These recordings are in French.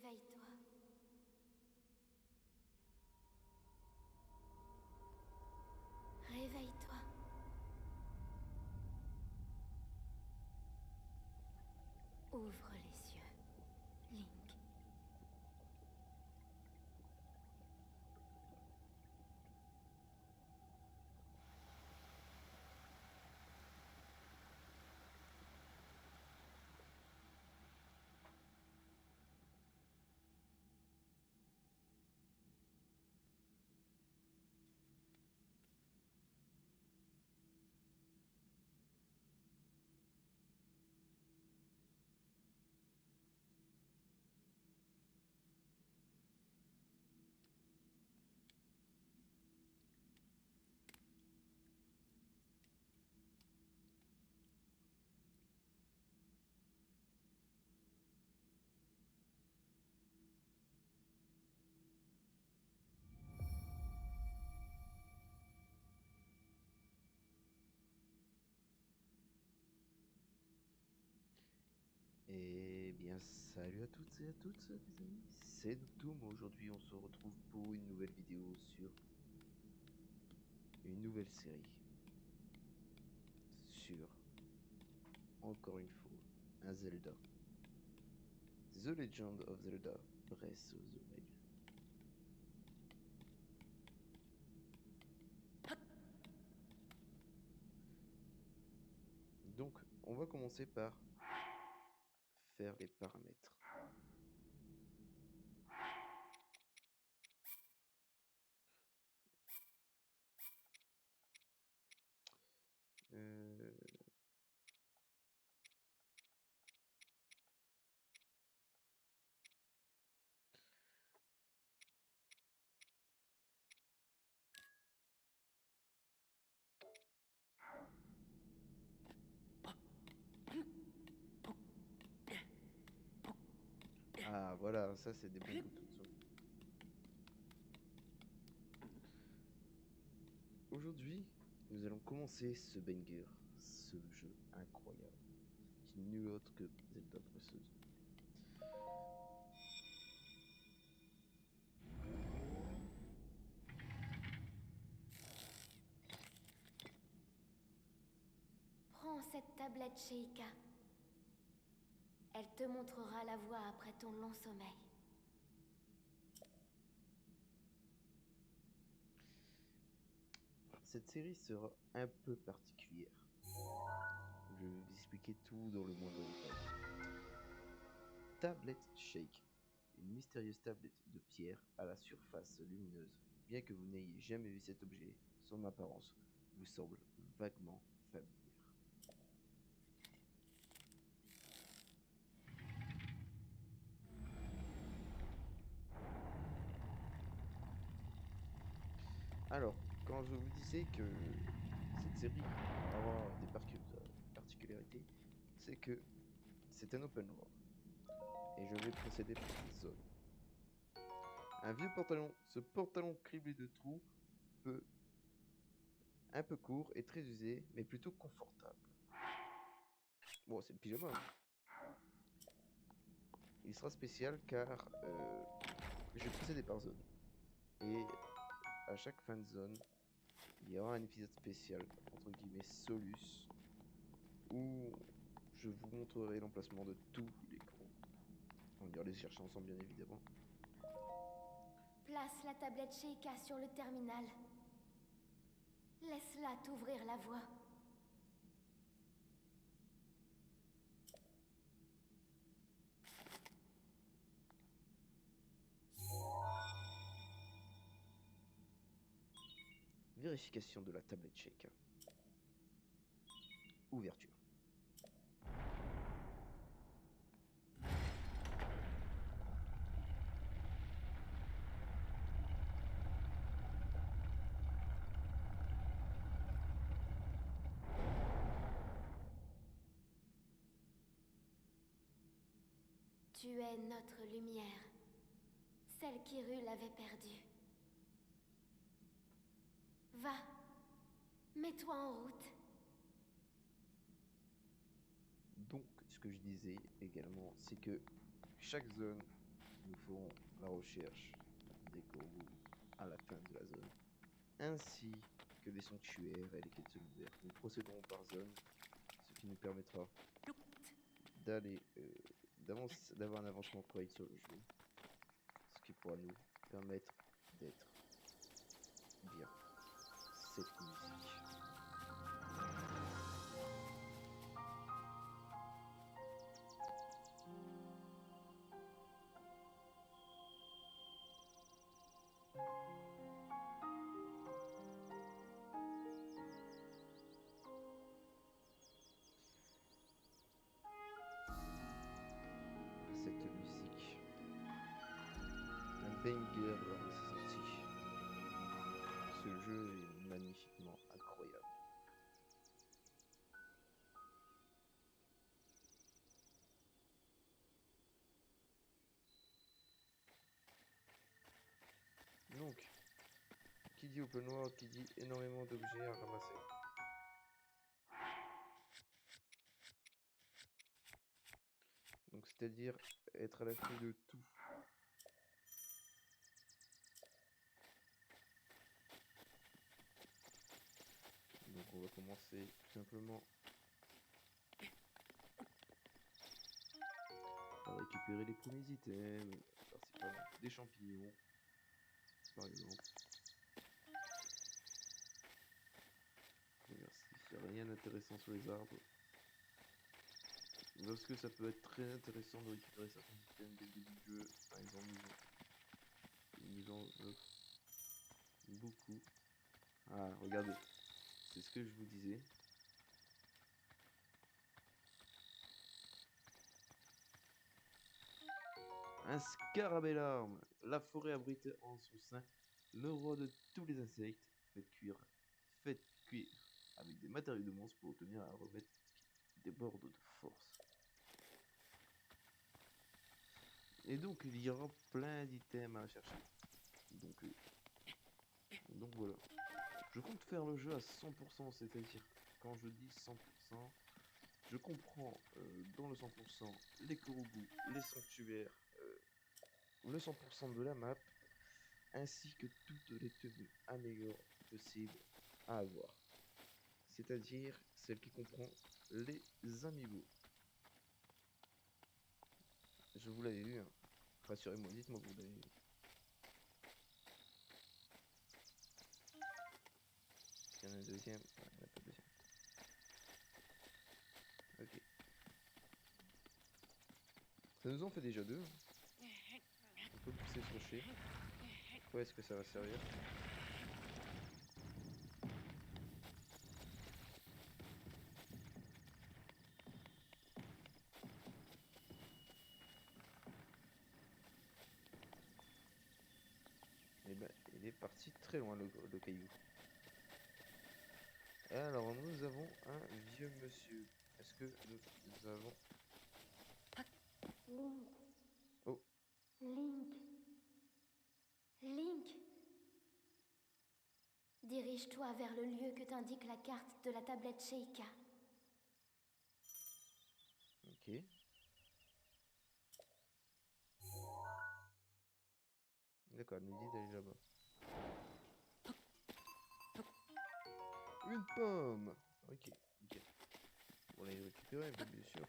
Réveille-toi. Réveille-toi. Ouvre les yeux, Link. Eh bien, salut à toutes et à toutes, les amis, c'est Noctoum. Aujourd'hui, on se retrouve pour une nouvelle vidéo sur une nouvelle série. Sur, encore une fois, un Zelda. The Legend of Zelda Breath of the Wild. Donc, on va commencer par faire les paramètres. Euh... Ah, voilà, ça c'est des bons boutons de son. Aujourd'hui, nous allons commencer ce banger, ce jeu incroyable, qui n'est nul autre que Zelda Breath of the Wild. Prends cette tablette Sheikah. Elle te montrera la voie après ton long sommeil. Cette série sera un peu particulière. Je vais vous expliquer tout dans le moindre détail. Tablette Shake. Une mystérieuse tablette de pierre à la surface lumineuse. Bien que vous n'ayez jamais vu cet objet, son apparence vous semble vaguement familière. Alors, quand je vous disais que cette série aura des particularités, c'est que c'est un open world. Et je vais procéder par zone. Un vieux pantalon, ce pantalon criblé de trous, peut un peu court et très usé, mais plutôt confortable. Bon, c'est le pyjama. Il sera spécial car je vais procéder par zone. Et à chaque fin de zone, il y aura un épisode spécial, entre guillemets Solus, où je vous montrerai l'emplacement de tous les gros. On ira les chercher ensemble, bien évidemment. Place la tablette Sheikah sur le terminal. Laisse-la t'ouvrir la voie. Vérification de la tablette Shake. Ouverture. Tu es notre lumière. Celle qu'Hyrule avait perdue. Va. Mets-toi en route. Donc, ce que je disais également, c'est que chaque zone nous ferons la recherche des corbeaux à la fin de la zone, ainsi que des sanctuaires et les quêtes secondaires. Nous procéderons par zone, ce qui nous permettra d'aller d'avoir un avancement correct sur le jeu, ce qui pourra nous permettre d'être bien. Cette musique. Cette musique. Un banger lors de sa sortie. Ce jeu est magnifiquement incroyable. Donc, qui dit open world, qui dit énormément d'objets à ramasser. Donc, c'est-à-dire être à l'affût de tout. Donc, on va commencer tout simplement par récupérer les premiers items, principalement des champignons, par exemple. Merci, il n'y a rien d'intéressant sur les arbres. Lorsque ça peut être très intéressant de récupérer certains items dès le début du jeu, par exemple, ils nous en offrent beaucoup. Ah, regardez, c'est ce que je vous disais. Un scarabellarme. La forêt abrite en son sein le roi de tous les insectes. Faites cuire avec des matériaux de monstres pour obtenir un remède qui déborde de force. Et donc il y aura plein d'items à chercher. Donc voilà. Je compte faire le jeu à 100%, c'est-à-dire quand je dis 100%, je comprends dans le 100% les corobous, les sanctuaires, le 100% de la map, ainsi que toutes les tenues améliorées possibles à avoir. C'est-à-dire celle qui comprend les amiibo. Je vous l'avais vu, hein. Rassurez-moi, dites-moi que vous l'avez vu. Il y en a un deuxième. Ouais, il n'y en a pas de deuxième. Ok. Ça nous en fait déjà deux. On peut pousser ce rocher. Quoi est-ce que ça va servir? Et ben, il est parti très loin le caillou. Et alors, nous avons un vieux monsieur. Est-ce que nous avons... Link. Oh. Link. Link. Dirige-toi vers le lieu que t'indique la carte de la tablette Sheikah. Ok. D'accord, elle nous dit d'aller là-bas. Une pomme. Ok, ok. On va les récupérer, bien sûr.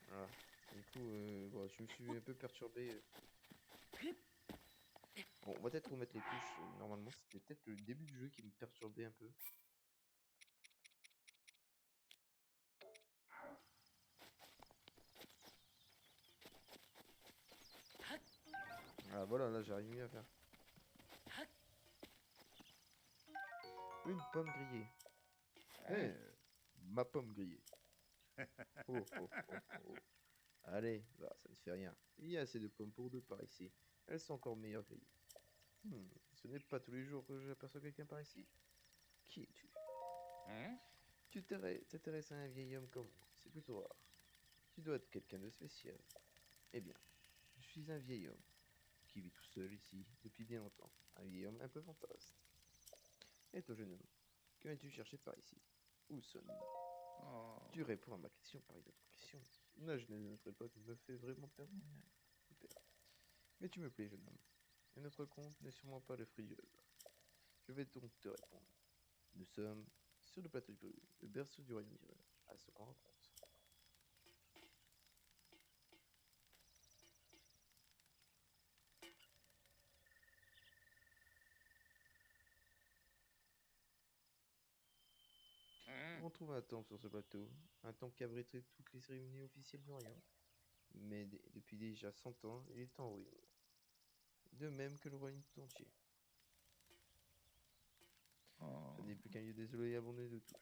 Voilà. Du coup, bon, je me suis un peu perturbé. Bon, on va peut-être remettre les touches. Normalement, c'était peut-être le début du jeu qui me perturbait un peu. Ah voilà, là j'arrive mieux à faire. Une pomme grillée. Eh, ma pomme grillée. Oh, oh, oh, oh. Allez, bah, ça ne fait rien. Il y a assez de pommes pour deux par ici. Elles sont encore meilleures grillées. Ce n'est pas tous les jours que j'aperçois quelqu'un par ici. Qui es-tu? Tu t'intéresses à un vieil homme comme moi. C'est plutôt rare. Tu dois être quelqu'un de spécial. Eh bien, je suis un vieil homme qui vit tout seul ici depuis bien longtemps, un vieil homme un peu fantasque. Et toi, jeune homme, que viens-tu chercher par ici? Où sommes-nous? Oh. Tu réponds à ma question par une autre question. La jeunesse de notre époque me fait vraiment peur. Super. Mais tu me plais, jeune homme. Et notre conte n'est sûrement pas le fruit du hasard. Je vais donc te répondre. Nous sommes sur le plateau du Grue, le berceau du royaume d'Irule, à ce qu'on rencontre. On trouve un temple sur ce plateau, un temple qui abriterait toutes les cérémonies officielles du royaume. Mais depuis déjà 100 ans, il est en ruine. De même que le royaume tout entier. Oh. Ce n'est plus qu'un lieu désolé et abandonné de tous.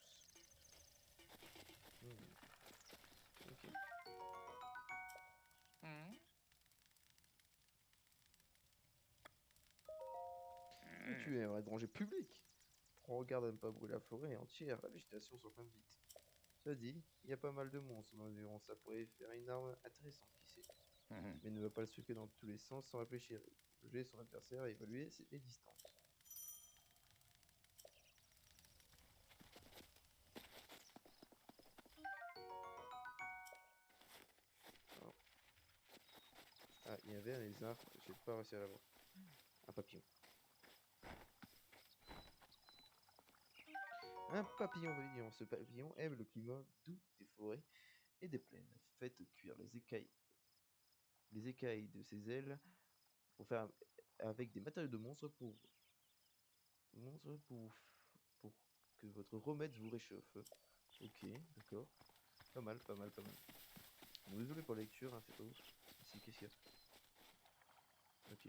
Ok. Mais tu es un danger public. Prends garde à ne pas brûler la forêt entière, la végétation s'enflamme vite. Cela dit, il y a pas mal de monstres en environ, ça pourrait faire une arme intéressante, qui sait. Mais ne va pas le suivre dans tous les sens sans réfléchir. Juger son adversaire et évaluer les distances. Alors. Ah, il y avait un lézard, j'ai pas réussi à l'avoir. Un papillon. Un papillon vivant. Ce papillon aime le climat doux des forêts et des plaines. Faites cuire les écailles de ses ailes pour faire avec des matériaux de pour que votre remède vous réchauffe. Ok, d'accord. Pas mal, pas mal, pas mal. Bon, désolé pour la lecture, hein, c'est pas ouf. Ici, qu'est-ce qu'il y a? Ok.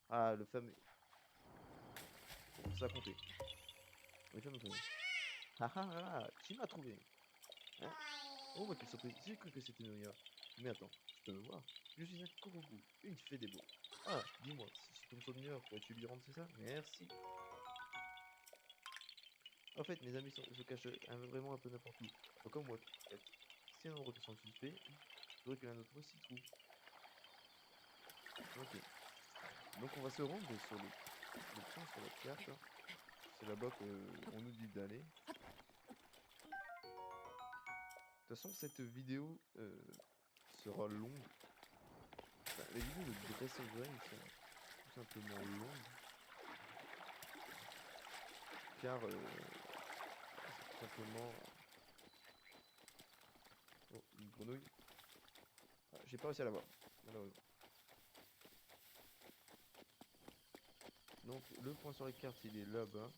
Ah, le fameux. Bon, ça a compté. Les fameux fameux. Ah ah ah, qui m'a trouvé? Hein? Oh, bah, quelle surprise. J'ai cru que c'était Noya. Mais attends, tu peux me voir. Je suis un Korogu, une fée des bois. Ah, dis-moi, si tu tombes sur Noya, pourrais-tu lui rendre, c'est ça? Merci. En fait, mes amis se cachent vraiment un peu n'importe où. Pas comme moi, en fait. Si un nombre te semble suspect, il faudrait que l'un d'entre eux s'y trouve. Ok. Donc on va se rendre sur le point sur la carte. Hein. C'est là-bas qu'on nous dit d'aller. De toute façon, cette vidéo sera longue. Enfin, les vidéos de Breath of the Wild sont tout simplement longues. Car c'est tout simplement... Oh, une grenouille. Ah, j'ai pas réussi à l'avoir, malheureusement. Donc le point sur la carte, il est là-bas.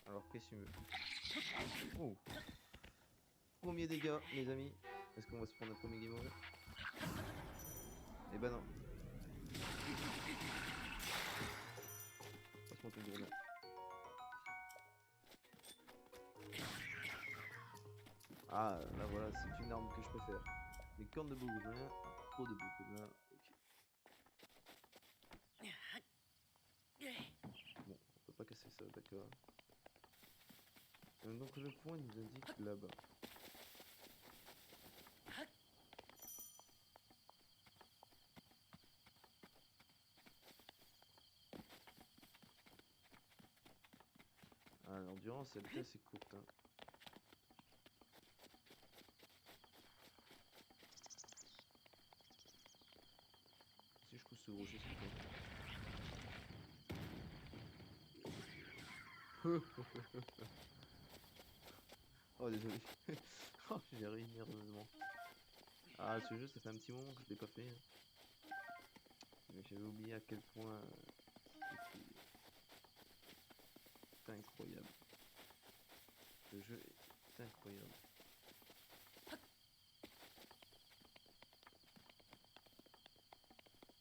Alors qu'est-ce qu'il me... Oh. Premier dégât, les amis. Est-ce qu'on va se prendre un premier game over? Eh ben non. Passe-moi ton grenade. Ah, là voilà, c'est une arme que je préfère. Les cornes de bourgogne, un croc de bourgogne, ok. Bon, on peut pas casser ça, d'accord. Donc le point nous indique là-bas. Ah, l'endurance, elle est assez courte. Hein. Si je pousse ce rocher, c'est quoi? Oh, désolé. Oh, j'ai ri nerveusement. Ah, ce jeu, ça fait un petit moment que je l'ai pas fait. Mais j'avais oublié à quel point c'était incroyable. Ce jeu est incroyable.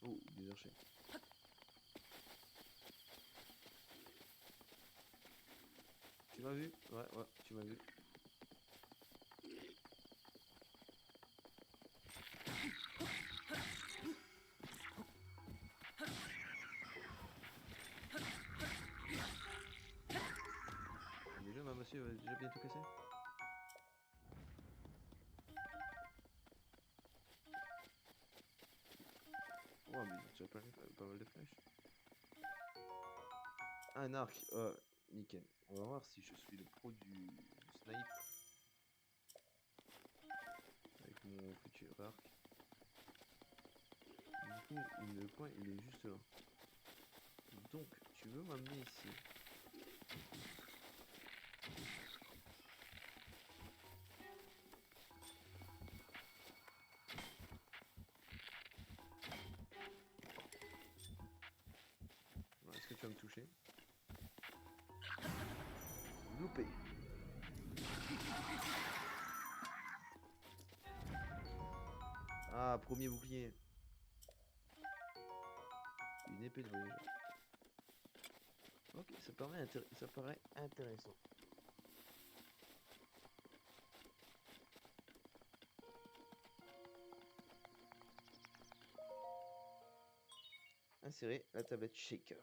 Oh, des archers. Tu m'as vu? Ouais, ouais, tu m'as vu. déjà bientôt cassé? Oh, mais tu as pas mal de flèches. Un arc, nickel. On va voir si je suis le pro du snipe avec mon futur arc. Du coup, le coin il est juste là. Donc, tu veux m'amener ici. Alors, est-ce que tu vas me toucher? Loupé. Ah, premier bouclier. Une épée de voyageur. Ok, ça paraît intéressant. Insérer la tablette shaker.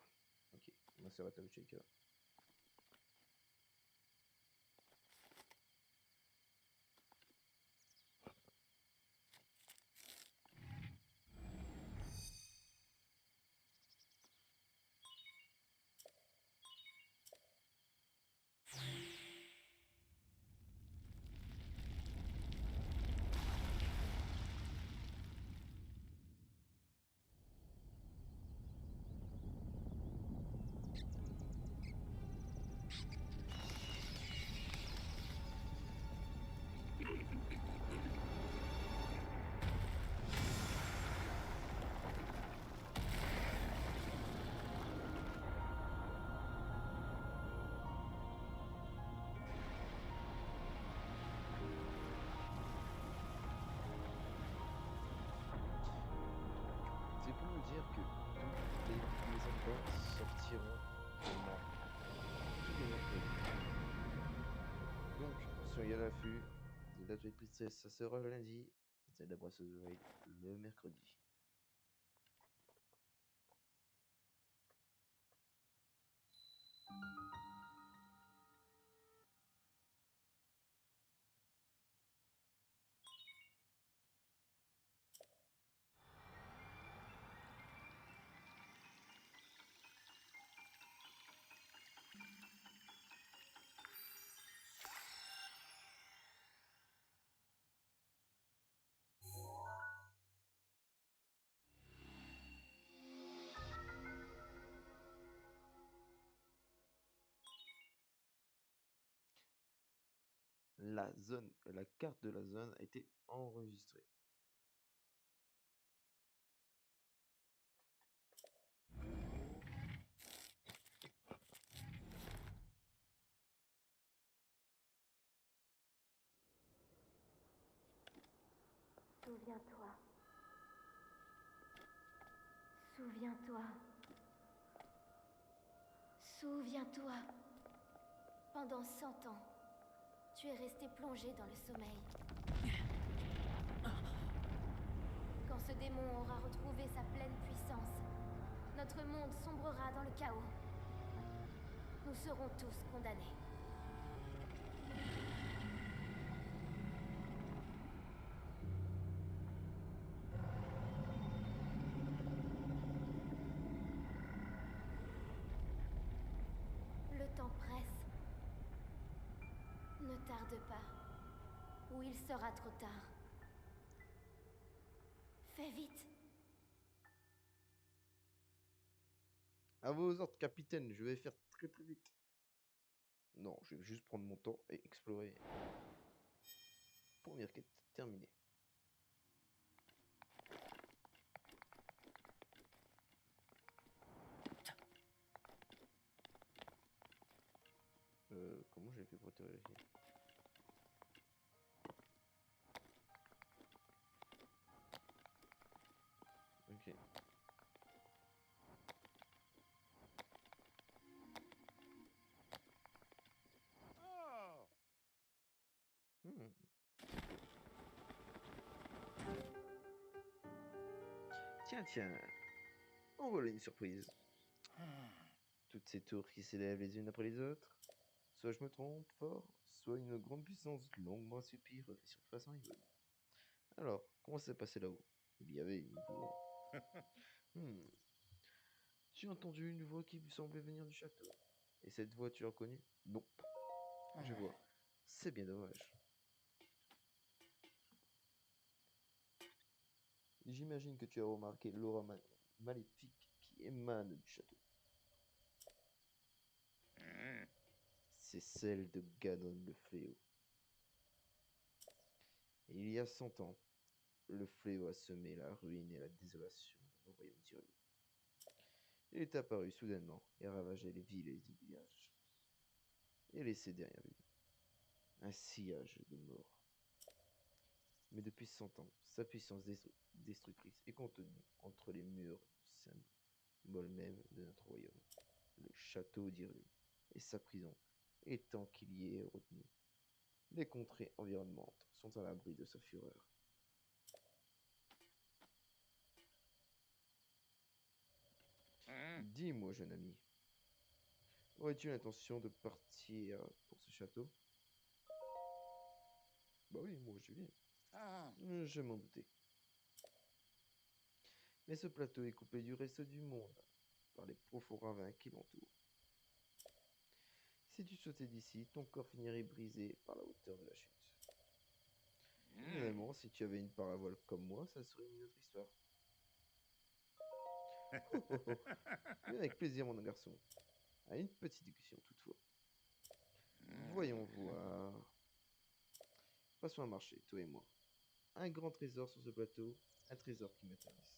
Ok, on insère la tablette shaker. C'est pour vous dire que tous les endroits sortiront demain. Tous les mercredis. Donc, soyez à l'affût. Zelda Twilight Princess, ça sera le lundi. Zelda Breath of the Wild le mercredi. La carte de la zone a été enregistrée. Souviens-toi. Souviens-toi. Souviens-toi. Pendant 100 ans, tu es resté plongé dans le sommeil. Quand ce démon aura retrouvé sa pleine puissance, notre monde sombrera dans le chaos. Nous serons tous condamnés. Le temps presse. Ne tarde pas, ou il sera trop tard. Fais vite. À vos ordres, capitaine, je vais faire très très vite. Non, je vais juste prendre mon temps et explorer. Première quête terminée. Comment j'ai fait pour atterrir ici? Ok. Hmm. Tiens, tiens. En voilà une surprise. Toutes ces tours qui s'élèvent les unes après les autres. Soit je me trompe fort, soit une grande puissance longuement soupire fait surface en rival. Alors, comment ça s'est passé là-haut? Il y avait une voix. Hmm. Tu as entendu une voix qui semblait venir du château. Et cette voix, tu l'as reconnue? Non. Je vois. C'est bien dommage. J'imagine que tu as remarqué l'aura maléfique qui émane du château. C'est celle de Ganon le Fléau. Et il y a 100 ans, le fléau a semé la ruine et la désolation dans le royaume d'Hyrule. Il est apparu soudainement et ravageait les villes et les villages, et laissé derrière lui un sillage de morts. Mais depuis 100 ans, sa puissance destructrice est contenue entre les murs du symbole même de notre royaume, le château d'Hyrule, et sa prison, et tant qu'il y est retenu, les contrées environnantes sont à l'abri de sa fureur. Dis-moi, jeune ami, aurais-tu l'intention de partir pour ce château? Bah oui, moi je viens. Je m'en doutais. Mais ce plateau est coupé du reste du monde par les profonds ravins qui l'entourent. Si tu sautais d'ici, ton corps finirait brisé par la hauteur de la chute. Finalement, si tu avais une parabole comme moi, ça serait une autre histoire. Oh, oh, oh. Mais avec plaisir, mon garçon. À une petite discussion toutefois. Voyons voir. Passons un marché, toi et moi. Un grand trésor sur ce plateau, un trésor qui m'intéresse.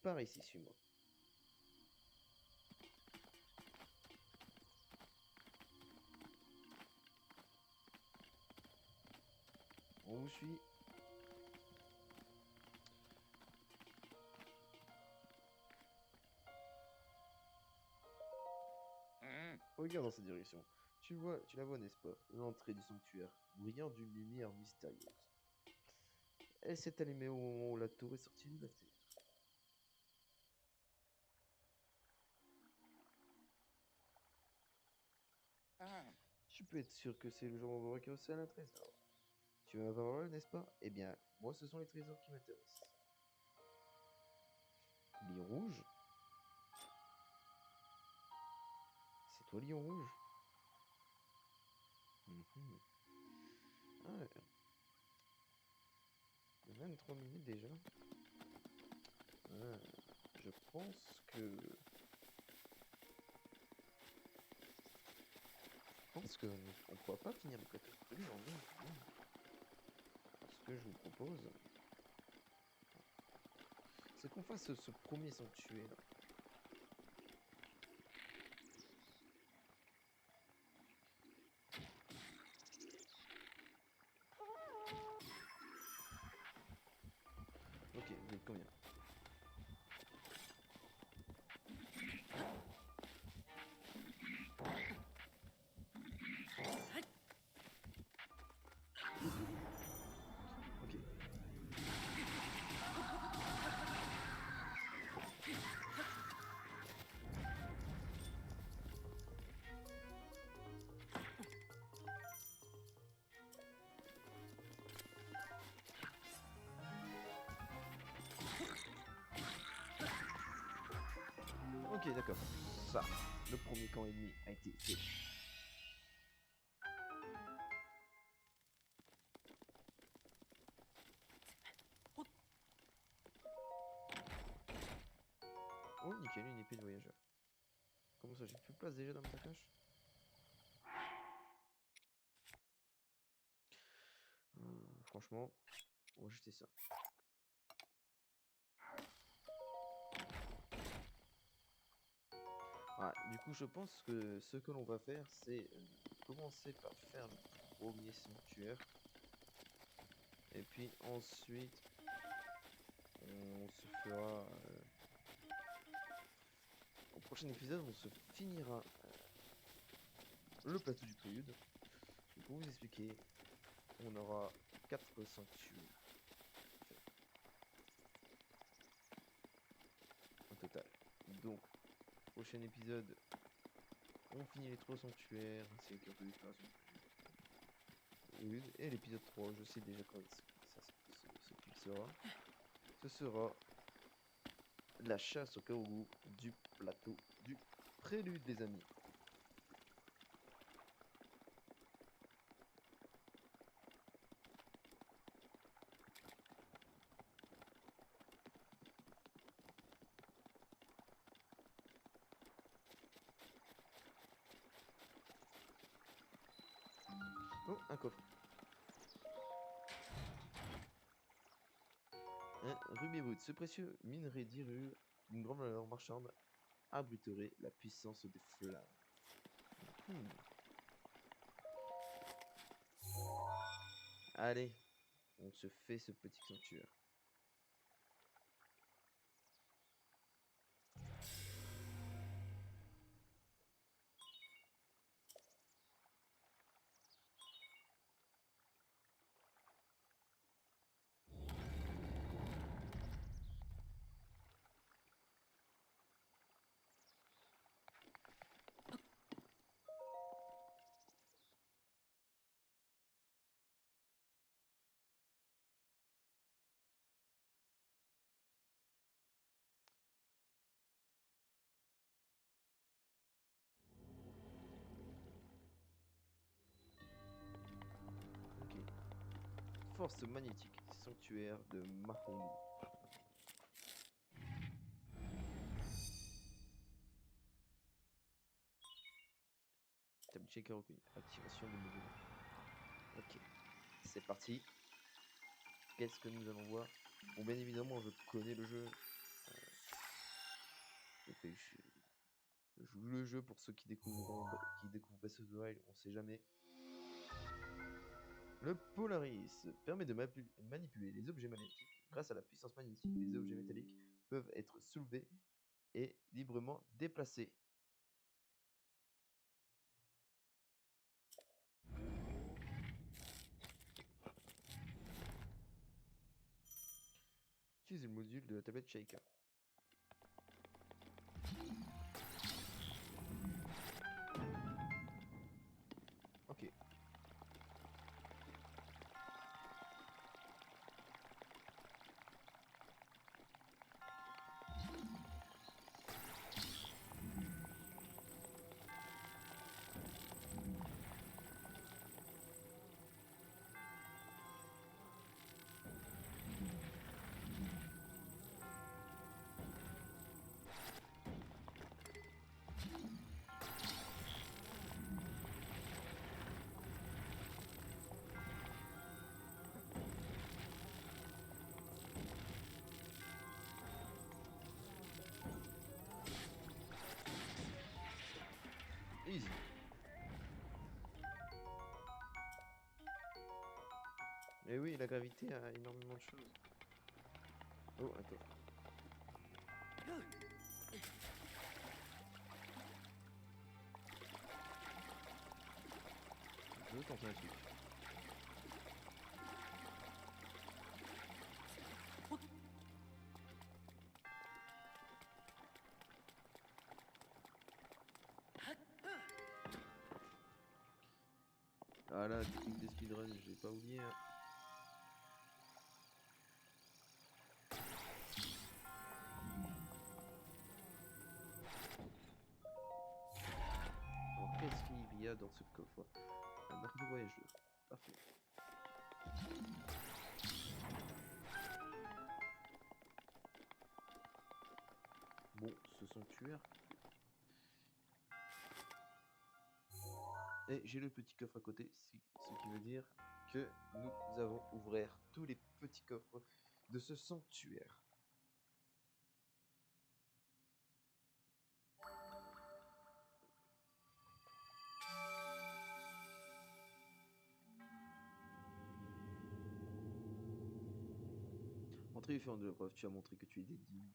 Par ici, suis-moi. On vous suit. Regarde dans cette direction. Tu la vois, n'est-ce pas? L'entrée du sanctuaire, brillant d'une lumière mystérieuse. Elle s'est allumée au moment où la tour est sortie de la terre. Tu peux être sûr que c'est le genre d'endroit qui recèle un trésor. Tu veux ma parole, n'est-ce pas? Eh bien, moi, ce sont les trésors qui m'intéressent. Lion rouge? C'est toi, lion rouge? Ah, 23 minutes déjà. Ah, je pense que... on ne pourra pas finir le plateau de en ligne. Ce que je vous propose, c'est qu'on fasse ce premier sanctuaire. Ok, vous êtes combien? Ok. Ok, d'accord. Ça, le premier camp ennemi a été fait. Oh, nickel, une épée de voyageur. Comment ça, j'ai plus de place déjà dans ma sacoche? Franchement, on va jeter ça. Ah, du coup, je pense que ce que l'on va faire, c'est commencer par faire le premier sanctuaire. Et puis ensuite, on se fera... au prochain épisode, on se finira le plateau du prélude. Et pour vous expliquer, on aura 4 sanctuaires. Donc, prochain épisode, on finit les 3 sanctuaires, ainsi qu'un peu d'exploration. Et l'épisode 3, je sais déjà quand ce qu'il sera. Ce sera la chasse au caribou du plateau du Prélude, les amis. Oh, un coffre. Un rubis brut. Ce précieux minerai d'Hyrule, d'une grande valeur marchande, abriterait la puissance des flammes. Allez, on se fait ce petit sanctuaire. Ok. Force magnétique, sanctuaire de Mahonu. Table checker reconnu. Activation du module. Ok. C'est parti. Qu'est-ce que nous allons voir? Bon, bien évidemment, je connais le jeu. Je joue le jeu pour ceux qui découvrent Breath of the Wild, on sait jamais. Le Polaris permet de manipuler les objets magnétiques. Grâce à la puissance magnétique, les objets métalliques peuvent être soulevés et librement déplacés. Utilisez le module de la tablette Shaker. Ok. Easy. Et oui, la gravité a énormément de choses. Oh, un coffre. Je veux tenter un truc. Ah là, technique des speedruns, j'ai pas oublié. Hein. Alors, qu'est-ce qu'il y a dans ce coffre? Un arc de voyageur. Parfait. Bon, ce sanctuaire. Et j'ai le petit coffre à côté, ce qui veut dire que nous avons ouvert tous les petits coffres de ce sanctuaire. En triomphant de l'épreuve, tu as montré que tu es digne.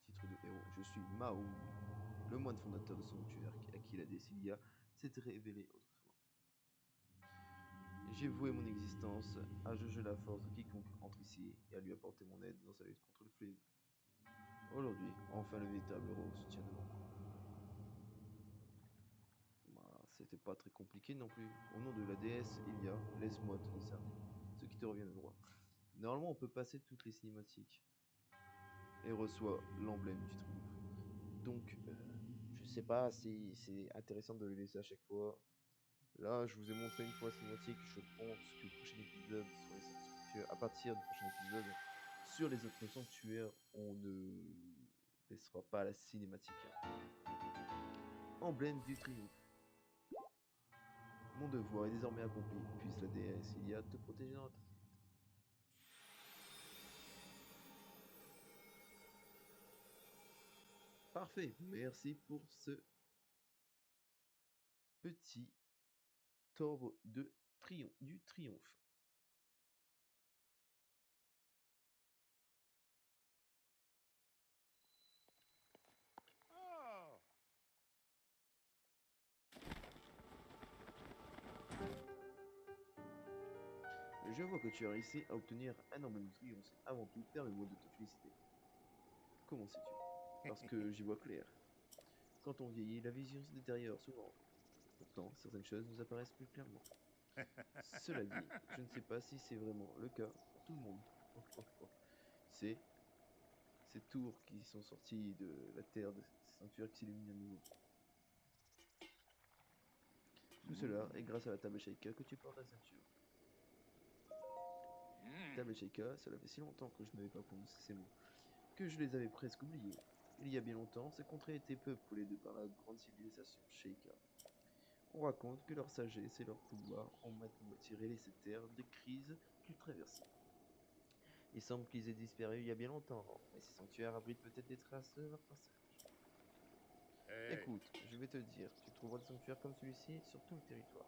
Titre de héros. Je suis Mao, le moine fondateur de ce sanctuaire à qui la Décilia s'est révélée autrefois. J'ai voué mon existence à jauger la force de quiconque entre ici et à lui apporter mon aide dans sa lutte contre le fléau. Aujourd'hui, enfin le véritable héros se tient devant moi. Bah, c'était pas très compliqué non plus. Au nom de la déesse Ilia, laisse-moi te décerner ce qui te revient de droit. Normalement, on peut passer toutes les cinématiques et reçoit l'emblème du triomphe. Donc, je sais pas si c'est intéressant de le laisser à chaque fois. Là, je vous ai montré une fois cinématique. Je pense que le prochain épisode sur les sanctuaires, à partir du prochain épisode, sur les autres sanctuaires, on ne laissera pas la cinématique. Emblème du triomphe. Mon devoir est désormais accompli. Puisse la déesse Ilia te protéger dans ta quête. Parfait. Merci pour ce petit orbe de triomphe, du triomphe. Oh. Je vois que tu as réussi à obtenir un emblème de triomphe. Avant tout, permets-moi de te féliciter. Comment sais-tu? Parce que j'y vois clair. Quand on vieillit, la vision se détériore souvent. Pourtant, certaines choses nous apparaissent plus clairement. Cela dit, je ne sais pas si c'est vraiment le cas pour tout le monde. Oh, oh, oh. C'est ces tours qui sont sortis de la terre de ces sanctuaires qui s'illuminent à nouveau. Tout cela est grâce à la table Sheikah que tu portes à la ceinture. Table Sheikah, cela fait si longtemps que je n'avais pas prononcé ces mots, que je les avais presque oubliés. Il y a bien longtemps, ces contrées étaient peuplées de par la grande civilisation Sheikah. On raconte que leur sagesse et leur pouvoir ont maintenant tiré les sept terres des crises qu'ils traversaient. Il semble qu'ils aient disparu il y a bien longtemps, mais ces sanctuaires abritent peut-être des traces de leur passage. Hey. Écoute, je vais te dire, tu trouveras des sanctuaires comme celui-ci sur tout le territoire.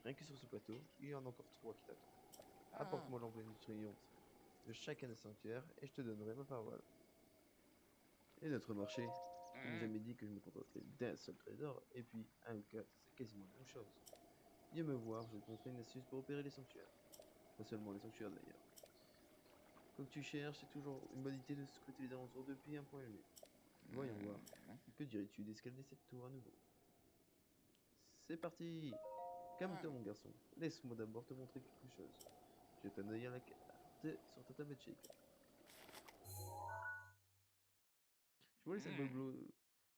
Rien que sur ce plateau, il y en a encore 3 qui t'attendent. Apporte-moi l'emblème du triomphe de chacun des sanctuaires et je te donnerai ma parole. Et notre marché, je n'ai jamais dit que je me contenterais d'un seul trésor, et puis un ou quatre, c'est quasiment la même chose. Viens me voir, je vais te montrer une astuce pour opérer les sanctuaires. Pas seulement les sanctuaires d'ailleurs. Comme tu cherches, c'est toujours une bonne idée de scruter les alentours depuis un point élevé. Voyons voir. Que dirais-tu d'escalader cette tour à nouveau? C'est parti! Calme-toi mon garçon. Laisse-moi d'abord te montrer quelque chose. Jette un œil à la carte sur ta tablette Sheikah. Tu vois les symboles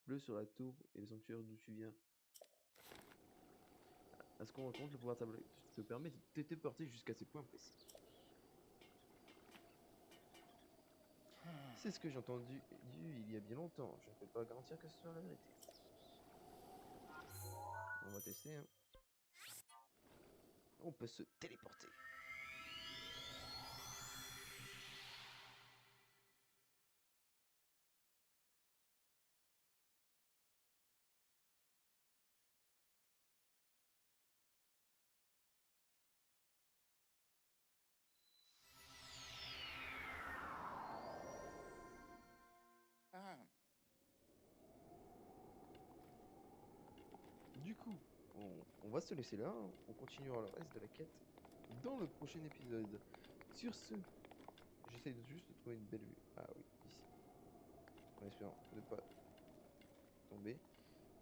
bleus sur la tour et le sanctuaire d'où tu viens? À ce qu'on raconte, le pouvoir tablette te permet de téléporter jusqu'à ces points précis. C'est ce que j'ai entendu il y a bien longtemps. Je ne peux pas garantir que ce soit la vérité. On va tester, hein. On peut se téléporter. Ah. Du coup, on va se laisser là. On continuera le reste de la quête dans le prochain épisode. Sur ce, j'essaye juste de trouver une belle vue. Ah oui, ici. En espérant ne pas tomber.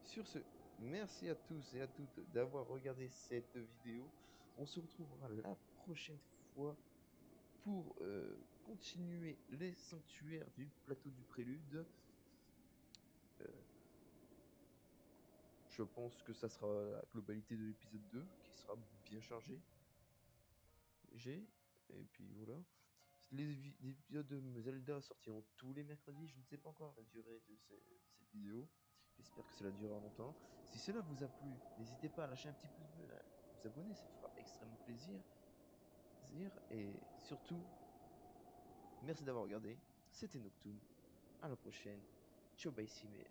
Sur ce, merci à tous et à toutes d'avoir regardé cette vidéo. On se retrouvera la prochaine fois pour continuer les sanctuaires du plateau du Prélude. Je pense que ça sera la globalité de l'épisode 2 qui sera bien chargé. Et puis voilà. Les épisodes de Zelda sortiront tous les mercredis. Je ne sais pas encore la durée de cette vidéo. J'espère que cela durera longtemps. Si cela vous a plu, n'hésitez pas à lâcher un petit pouce bleu, à vous abonner, ça fera extrêmement plaisir. Et surtout, merci d'avoir regardé. C'était Noctoon. À la prochaine. Ciao, bye, Cimer.